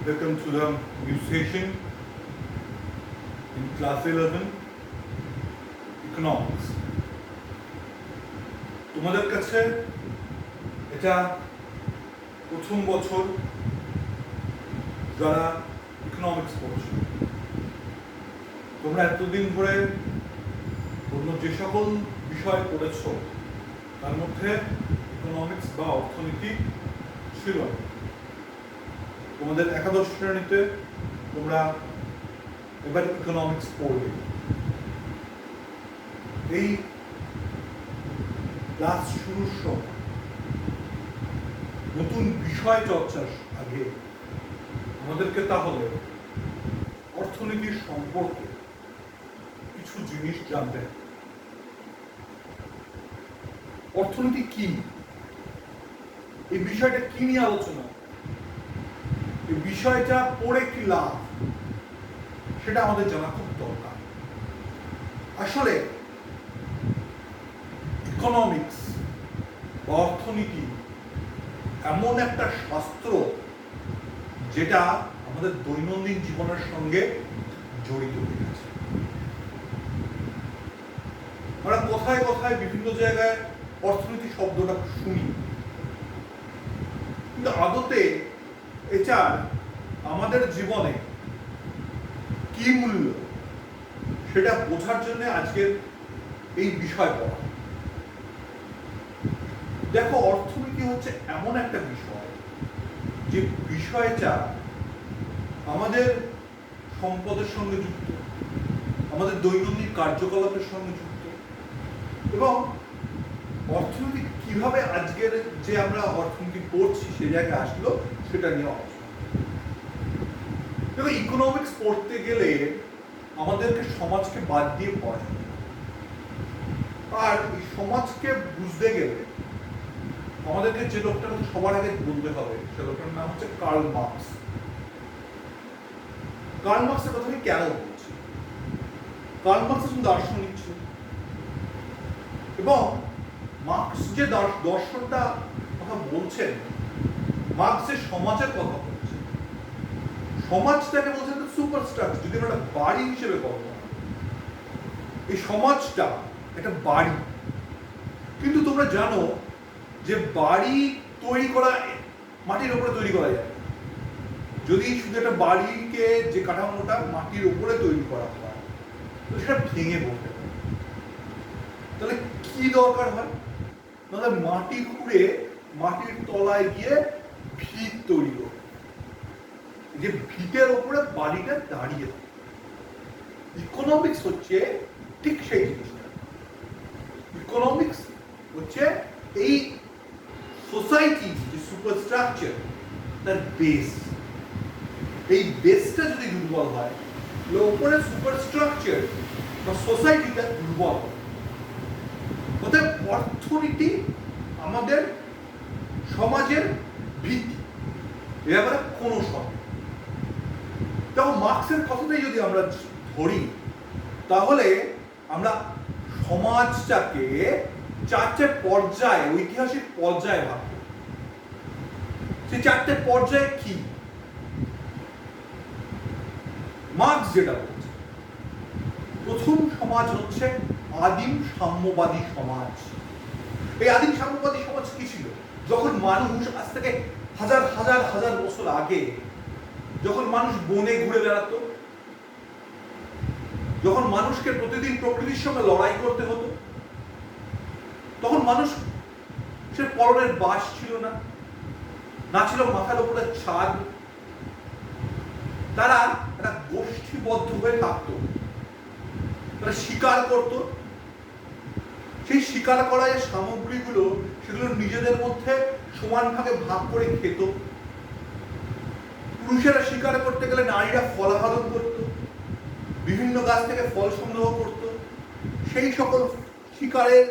Welcome to the new session in class 11 economics. তোমাদের কাছে এটা প্রথম বছর যারা ইকোনমিক্স পড়ছো, তোমরা এতদিন ধরে অন্য যে সকল বিষয় পড়েছো তার মধ্যে ইকোনমিক্স বা অর্থনীতি ছিল না। তোমাদের একাদশ শ্রেণীতে তোমরা এবার ইকোনমিক্স পড়বে। এই ক্লাস শুরুর সময় নতুন বিষয় চর্চার আগে আমাদেরকে তাহলে অর্থনীতির সম্পর্কে কিছু জিনিস জানতে হবে। অর্থনীতি কি, এই বিষয়টা কি নিয়ে আলোচনা, এই বিষয়টা পড়ে কি লাভ, সেটা আমাদের জানা খুব দরকার। আসলে ইকোনমিক্স বা অর্থনীতি এমন একটা শাস্ত্র যেটা আমাদের দৈনন্দিন জীবনের সঙ্গে জড়িত হয়ে গেছে। আমরা কথায় কথায় বিভিন্ন জায়গায় অর্থনীতি শব্দটা শুনি, কিন্তু আদতে এটা আমাদের জীবনে কি মূল্য সেটা বোঝার জন্য আজকের এই বিষয় পড়া। দেখো, অর্থনীতি হচ্ছে এমন একটা বিষয় যে বিষয়টা আমাদের সম্পদের সঙ্গে যুক্ত, আমাদের দৈনন্দিন কার্যকলাপের সঙ্গে যুক্ত, এবং অর্থনীতি কিভাবে আজকের যে আমরা অর্থনীতি পড়ছি সে জায়গায় আসলো সেটা নিয়ে আলোচনা। দেখো, ইকোনমিক্স পড়তে গেলে আমাদেরকে সমাজকে বাদ দিয়ে পড়া যাবে, আর এই সমাজকে বুঝতে গেলে আমাদেরকে যে লোকটার কথা সবার আগে বলতে হবে সে লোকটার নাম হচ্ছে কার্ল মার্কস। কার্ল মার্কসের কথা আমি কেন বলছি? কার্ল মার্কস একজন দার্শনিক ছিল, এবং মার্কস যে দর্শনটা কথা বলছেন, মার্কস যে সমাজের কথা বলছেন, সমাজটাকে বলছেন সুপার স্ট্রাকচার। যদি আমরা একটা বাড়ি হিসেবে কল্পনা, এই সমাজটা একটা বাড়ি। কিন্তু তোমরা জানো যে বাড়ি তৈরি করা মাটির উপরে তৈরি করা যায়। যদি শুধু একটা বাড়িকে যে কাঠামোটা মাটির উপরে তৈরি করা হয় তো সেটা ভেঙে পড়তে পারে। তাহলে কি দরকার হয়? তাহলে মাটি খুঁড়ে মাটির তলায় গিয়ে ভিত তৈরি করে, যে ভিতের উপরে বাড়িটা দাঁড়িয়ে থাকে। ইকোনমিক্স হচ্ছে ঠিক সেই জিনিসটা। ইকোনমিক্স হচ্ছে এই সোসাইটি যে সুপারস্ট্রাকচার, তার বেস। এই বেসটা যদি দুর্বল হয়, উপরে সুপারস্ট্রাকচার বা সোসাইটিটা দুর্বল হয়। অতএব অর্থনীতি আমাদের সমাজের ভিত্তি, এ ব্যাপারে কোনো সন্দেহ। দেখো, মার্কসের কথাটাই যদি আমরা ধরি তাহলে আমরা সমাজটাকে চারটে পর্যায়ে, ঐতিহাসিক পর্যায়ে ভাগ করি। সেই চারটে পর্যায়ে কি মার্কস যেটা বলছে, প্রথম সমাজ হচ্ছে আদিম সাম্যবাদী সমাজ। এই আদিম সাম্যবাদী সমাজ কি ছিল? যখন মানুষ, আজ থেকে হাজার হাজার হাজার বছর আগে, যখন মানুষ বনে ঘুরে বেড়াতো, যখন মানুষকে প্রতিদিন প্রকৃতির সঙ্গে লড়াই করতে হতো, তখন মানুষ সে পরনের বাস ছিল না, না ছিল মাথার উপরে ছাদ। তারা একটা গোষ্ঠীবদ্ধ হয়ে থাকত, তারা শিকার করত। সেই শিকার করা যে সামগ্রীগুলো, সেগুলো নিজেদের মধ্যে সমান ভাগে ভাগ করে খেত। পুরুষেরা শিকার করতে গেলে নারীরা ফলাহরণ করত, বিভিন্ন গাছ থেকে ফল সংগ্রহ করত। সেই সকল শিকারের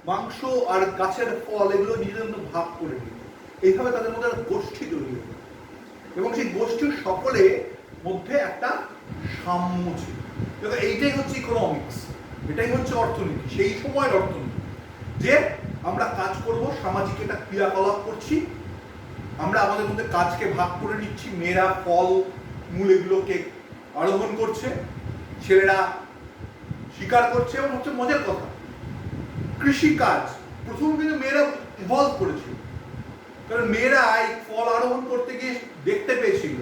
মাংস আর গাছের ফল এগুলো নিজেদের মধ্যে ভাগ করে নিত। এইভাবে তাদের মধ্যে একটা গোষ্ঠী তৈরি হতো, এবং সেই গোষ্ঠীর সকলে মধ্যে একটা সাম্য ছিল। এইটাই হচ্ছে ইকোনমিক্স, এটাই হচ্ছে অর্থনীতি, সেই সময়ের অর্থনীতি। যে আমরা কাজ করব, সামাজিক একটা ক্রিয়াকলাপ করছি, আমরা আমাদের মধ্যে কাজকে ভাগ করে নিচ্ছি, মেয়েরা ফল মূল এগুলোকে আরোহণ করছে, ছেলেরা শিকার করছে। এবং হচ্ছে মজার কথা, কৃষিকাজ প্রথম কিন্তু মেয়েরা ইভলভ করেছিল, কারণ মেয়েরা এই ফল আরোহণ করতে গিয়ে দেখতে পেয়েছিল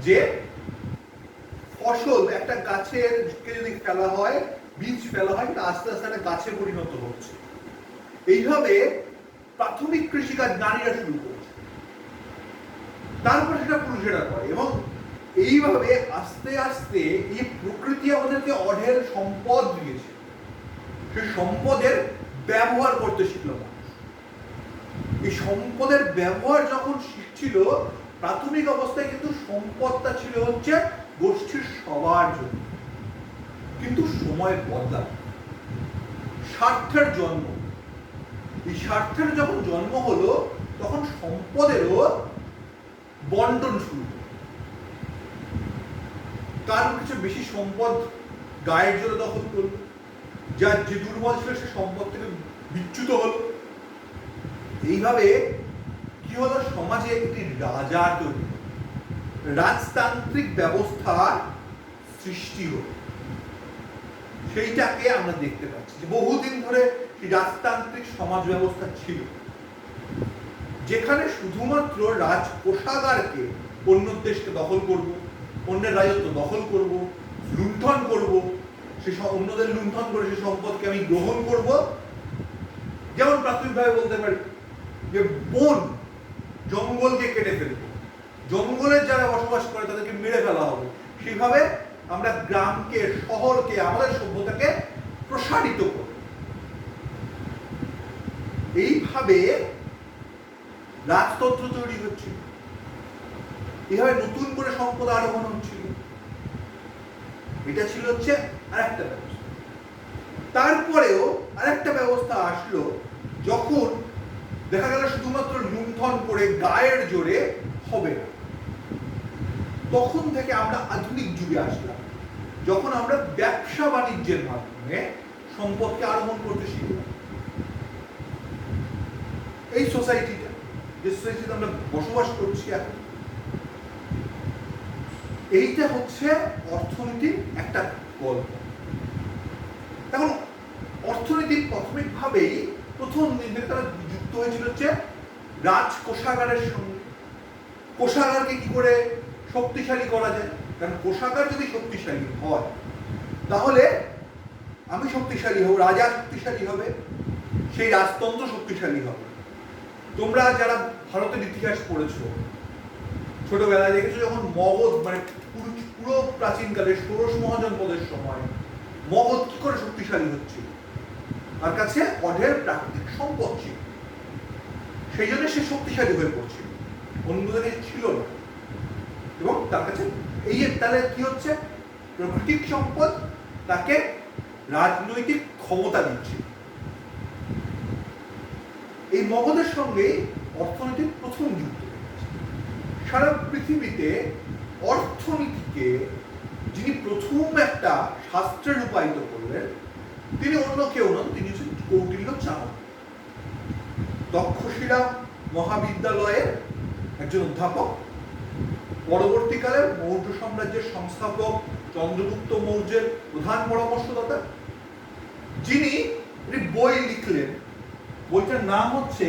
যে ফসল একটা গাছের যদি ফেলা হয়, বীজ ফেলা হয়, আস্তে আস্তে একটা গাছে পরিণত হচ্ছে। এইভাবে প্রাথমিক কৃষিকাজ নারীরা শুরু করেছে, তারপর সেটা পুরুষেরা করে। এবং এইভাবে আস্তে আস্তে এই প্রকৃতি আমাদেরকে অঢেল সম্পদ দিয়েছে, সেই সম্পদের ব্যবহার করতে শিখল মানুষ। এই সম্পদের ব্যবহার যখন শিখছিল, প্রাথমিক অবস্থায় কিন্তু সম্পদটা ছিল হচ্ছে গোষ্ঠীর সবার জন্য। কিন্তু সময় বদলায়, স্বার্থের জন্ম। এই স্বার্থের যখন জন্ম হলো, তখন সম্পদেরও বন্টন শুরু হলো। কারণ কিছু বেশি সম্পদ গায়ের জোরে দখল করলো, যার যে দুর্বল ছিল সে সম্পদ থেকে বিচ্যুত হলো। এইভাবে কি হলো, সমাজে একটি রাজা তৈরি, রাজতান্ত্রিক ব্যবস্থার সৃষ্টি হলো। সেইটাকে আমরা দেখতে পাচ্ছি যে বহুদিন ধরে সেই রাজতান্ত্রিক সমাজ ব্যবস্থা ছিল, যেখানে শুধুমাত্র রাজকোষাগারকে অন্য দেশকে দখল করব, অন্যের রাজত্ব দখল করব, লুণ্ঠন করব, সে অন্যদের লুণ্ঠন করে সে সম্পদকে আমি গ্রহণ করব। যেমন প্রাথমিকভাবে বলতে পারি যে বন জঙ্গলকে কেটে ফেলবো, জঙ্গলের যারা বসবাস করে তাদেরকে মেরে ফেলা হবে। সেইভাবে আমরা গ্রামকে, শহরকে, আমাদের সভ্যতাকে প্রসারিত করব। এইভাবে রাজতন্ত্র তৈরি হচ্ছিল, এইভাবে নতুন করে সম্পদ আরোহণ হচ্ছিল। এটা ছিল হচ্ছে আরেকটা ব্যবস্থা। তারপরেও আরেকটা ব্যবস্থা আসলো, যখন দেখা গেল শুধুমাত্র লুণ্ঠন করে গায়ের জোরে হবে না। তখন থেকে আমরা আধুনিক যুগে আসলাম, যখন আমরা ব্যবসা বাণিজ্যের মাধ্যমে সম্পদকে আরোহণ করতে শিখলাম। এই সোসাইটিটা, যে সোসাইটিতে আমরা বসবাস করছি এখন, এইটা হচ্ছে অর্থনীতির একটা গল্প। এখন অর্থনীতি প্রাথমিকভাবেই প্রথম দিন থেকে তারা যুক্ত হয়েছিল হচ্ছে রাজকোষাগারের সঙ্গে। কোষাগারকে কি করে শক্তিশালী করা যায়, কারণ কোষাগার যদি শক্তিশালী হয় তাহলে আমি শক্তিশালী হব, রাজা শক্তিশালী হবে, সেই রাজতন্ত্র শক্তিশালী হবে। তোমরা যারা ভারতের ইতিহাস পড়েছো, ছোটবেলায় দেখেছো যখন মগধ, মানে পুরো প্রাচীনকালে ষোড়শ মহাজনপদের সময় মগধ কি করে শক্তিশালী হচ্ছিল, তার কাছে অঢেল প্রাকৃতিক সম্পদ ছিল, সেই জন্য সে শক্তিশালী হয়ে পড়ছিল, অন্যদের ছিল না। এবং তার কাছে এই তাহলে কি হচ্ছে, প্রাকৃতিক সম্পদ তাকে রাজনৈতিক ক্ষমতা দিচ্ছে। এই মগধের সঙ্গে অর্থনীতির প্রথম যুক্ত হয়েছে। সারা পৃথিবীতে অর্থনীতিকে যিনি প্রথম একটা শাস্ত্রে রূপায়িত করলেন, তিনি অন্য কেউ নন, তিনি হচ্ছেন কৌটিল্য চাণক্য। তক্ষশিলা মহাবিদ্যালয়ের একজন অধ্যাপক, পরবর্তীকালে মৌর্য সাম্রাজ্যের সংস্থাপক চন্দ্রগুপ্ত মৌর্যের প্রধান পরামর্শদাতা, যিনি একটি বই লিখলেন। বইটার নাম হচ্ছে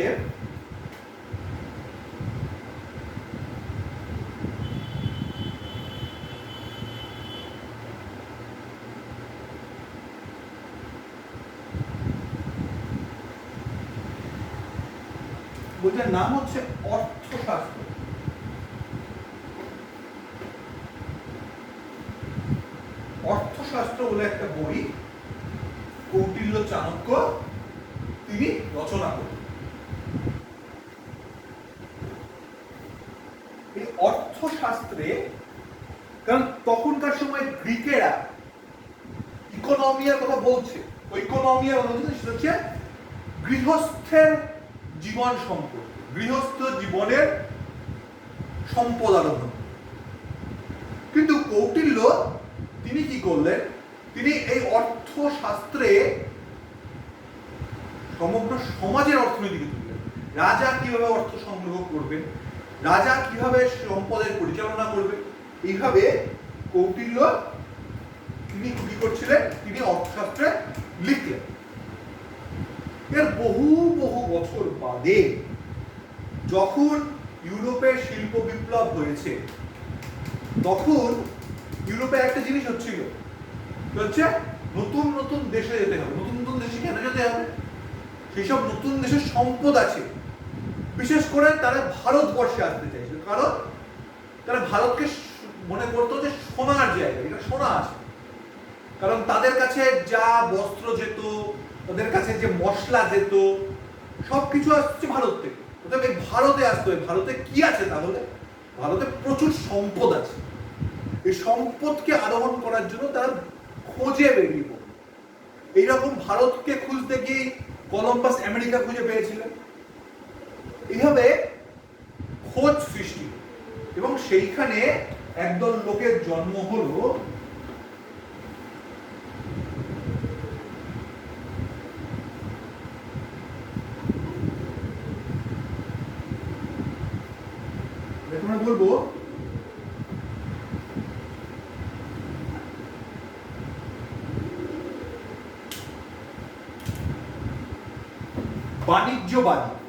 অর্থশাস্ত্র। অর্থশাস্ত্র বলে একটা বই কৌটিল্য চাণক্য তিনি রচনা করেন। এই অর্থশাস্ত্রে, কারণ তখনকার সময় গ্রিকেরা ইকোনমিয়ার কথা বলছে, ইকোনমিয়ার কথা বলছে, সেটা হচ্ছে গৃহস্থের জীবন সম্পর্ক, গৃহস্থ জীবনের সম্পদ আরোহণ। কিন্তু কৌটিল্য তিনি কি করলেন, তিনি এই অর্থশাস্ত্রে সমগ্র সমাজের অর্থনীতিকে তুললেন। রাজা কিভাবে অর্থ সংগ্রহ করবেন, রাজা কিভাবে সম্পদের পরিচালনা করবে, এইভাবে কৌটিল্য তিনি কি করছিলেন, তিনি অর্থশাস্ত্রে লিখলেন। এর বহু বহু বছর বাদে যখন ইউরোপের শিল্প বিপ্লব হয়েছে, তখন ইউরোপে একটা জিনিস হচ্ছিল, হচ্ছে নতুন নতুন দেশে যেতে হবে। নতুন নতুন দেশে কেন যেতে হবে? সেই সব নতুন দেশের সম্পদ আছে, বিশেষ করে তারা ভারতবর্ষে আসতে চাইছে, কারণ তারা ভারতকে মনে করতো যে সোনার জায়গা, এটা সোনা আছে। কারণ তাদের কাছে যা বস্ত্র যেত, তাদের কাছে যে মশলা যেত, সবকিছু আসছে ভারত থেকে। অর্থাৎ ভারতে আসতে হবে। ভারতে কি আছে তাহলে? ভারতে প্রচুর সম্পদ আছে। এই সম্পদকে আরোহণ করার জন্য তারা খোঁজে বেরিয়ে পড়ল। এইরকম ভারতকে খুঁজতে গিয়ে কলম্বাস আমেরিকা খুঁজে পেয়েছিলেন। এইভাবে খোঁজ সৃষ্টি, এবং সেইখানে একদল লোকের জন্ম হলো আমরা বলবো বাণিজ্যবাদী।